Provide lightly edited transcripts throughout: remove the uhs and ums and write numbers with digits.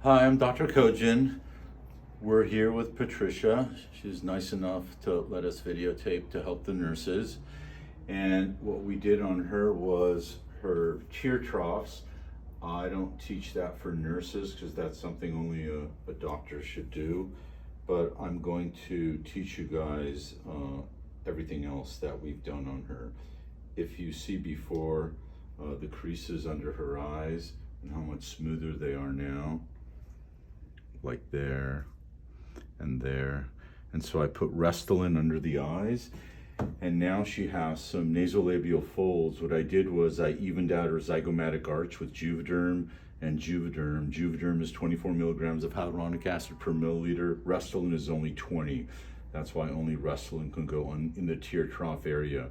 Hi, I'm Dr. Kojin. We're here with Patricia. She's nice enough to let us videotape to help the nurses. And what we did on her was her tear troughs. I don't teach that for nurses because that's something only a doctor should do. But I'm going to teach you guys everything else that we've done on her. If you see before the creases under her eyes and how much smoother they are now, like there and there. And so I put Restylane under the eyes, and now she has some nasolabial folds. What I did was I evened out her zygomatic arch with Juvederm and Juvederm. Juvederm is 24 milligrams of hyaluronic acid per milliliter. Restylane is only 20. That's why only Restylane can go on in the tear trough area.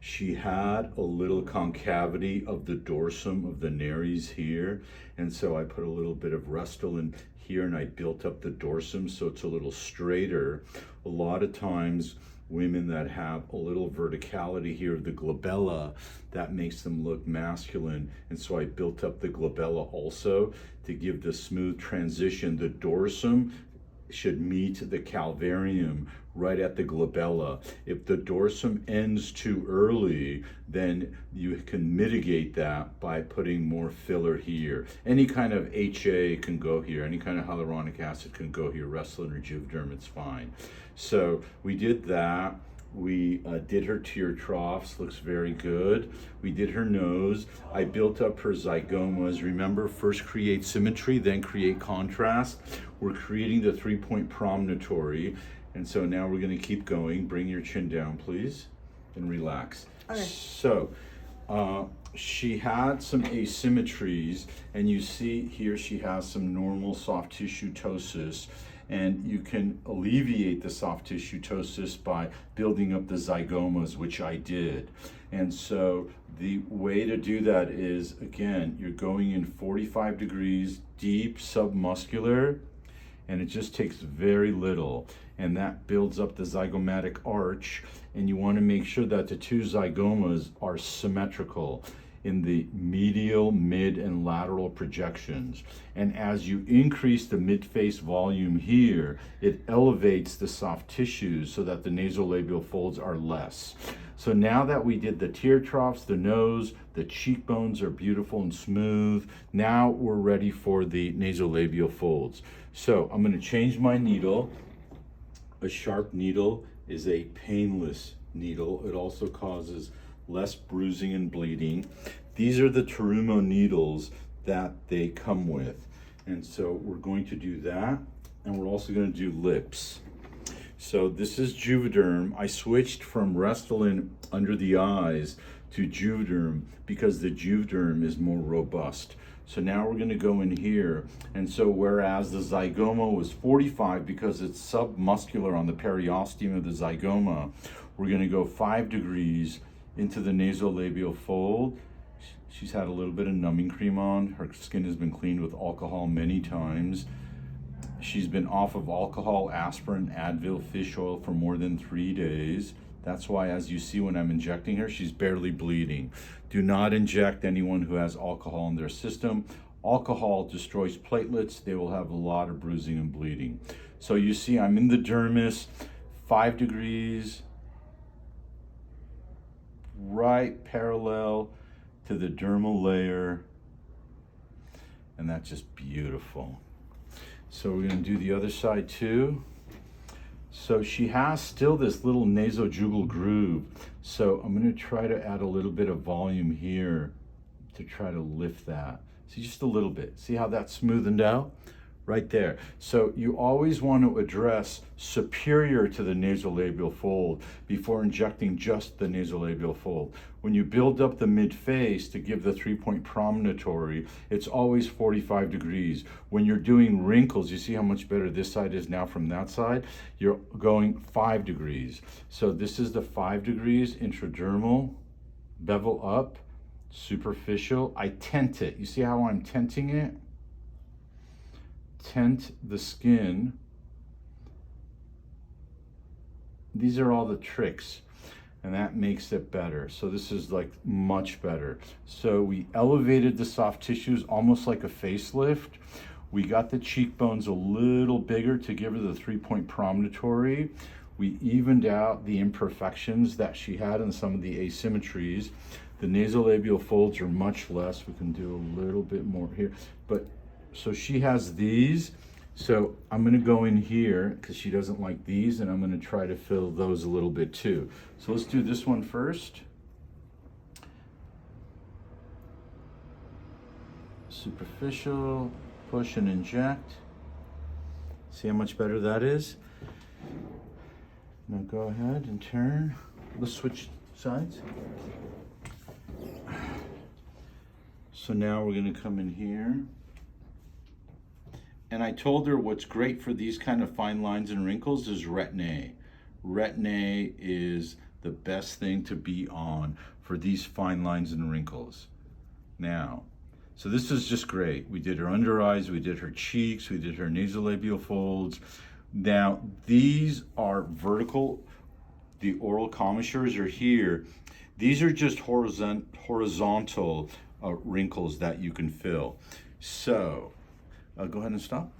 She had a little concavity of the dorsum of the nares here, and so I put a little bit of Restylane here and I built up the dorsum so it's a little straighter. A lot of times women that have a little verticality here of the glabella, that makes them look masculine, and so I built up the glabella also to give the smooth transition. The dorsum should meet the calvarium right at the glabella. If the dorsum ends too early, then you can mitigate that by putting more filler here. Any kind of HA can go here. Any kind of hyaluronic acid can go here. Restylane or Juvederm, it's fine. So we did that. We did her tear troughs, looks very good. We did her nose. I built up her zygomas. Remember, first create symmetry, then create contrast. We're creating the 3-point promontory. And so now we're gonna keep going. Bring your chin down, please, and relax. Okay. So, she had some asymmetries, and you see here she has some normal soft tissue ptosis, and you can alleviate the soft tissue ptosis by building up the zygomas, which I did. And so the way to do that is, again, you're going in 45 degrees deep submuscular, and it just takes very little, and that builds up the zygomatic arch, and you want to make sure that the two zygomas are symmetrical in the medial, mid, and lateral projections. And as you increase the mid-face volume here, it elevates the soft tissues so that the nasolabial folds are less. So now that we did the tear troughs, the nose, the cheekbones are beautiful and smooth, now we're ready for the nasolabial folds. So I'm gonna change my needle. A sharp needle is a painless needle. It also causes less bruising and bleeding. These are the Terumo needles that they come with. And so we're going to do that, and we're also gonna do lips. So this is Juvederm. I switched from Restylane under the eyes to Juvederm because the Juvederm is more robust. So now we're gonna go in here. And so whereas the zygoma was 45 because it's submuscular on the periosteum of the zygoma, we're gonna go 5 degrees into the nasolabial fold. She's had a little bit of numbing cream on. Her skin has been cleaned with alcohol many times. She's been off of alcohol, aspirin, Advil, fish oil for more than 3 days. That's why, as you see when I'm injecting her, she's barely bleeding. Do not inject anyone who has alcohol in their system. Alcohol destroys platelets. They will have a lot of bruising and bleeding. So you see I'm in the dermis, 5 degrees, right parallel to the dermal layer, and that's just beautiful. So we're going to do the other side too. So she has still this little nasojugal groove. So I'm going to try to add a little bit of volume here to try to lift that. See, just a little bit. See how that's smoothened out? Right there. So you always want to address superior to the nasolabial fold before injecting just the nasolabial fold. When you build up the mid-face to give the 3-point promontory, it's always 45 degrees. When you're doing wrinkles, you see how much better this side is now from that side? You're going 5 degrees. So this is the 5 degrees intradermal, bevel up, superficial. I tent it. You see how I'm tenting it? Tent the skin. These are all the tricks, and that makes it better. So this is like much better. So we elevated the soft tissues almost like a facelift. We got the cheekbones a little bigger to give her the 3-point promontory. We evened out the imperfections that she had and some of the asymmetries. The nasolabial folds are much less. We can do a little bit more here. But so she has these. So I'm gonna go in here because she doesn't like these, and I'm gonna try to fill those a little bit too. So let's do this one first. Superficial, push and inject. See how much better that is? Now go ahead and turn. Let's switch sides. So now we're gonna come in here. And I told her what's great for these kind of fine lines and wrinkles is Retin-A. Retin-A is the best thing to be on for these fine lines and wrinkles. Now, so this is just great. We did her under eyes, we did her cheeks, we did her nasolabial folds. Now, these are vertical. The oral commissures are here. These are just horizontal wrinkles that you can fill. So, go ahead and stop.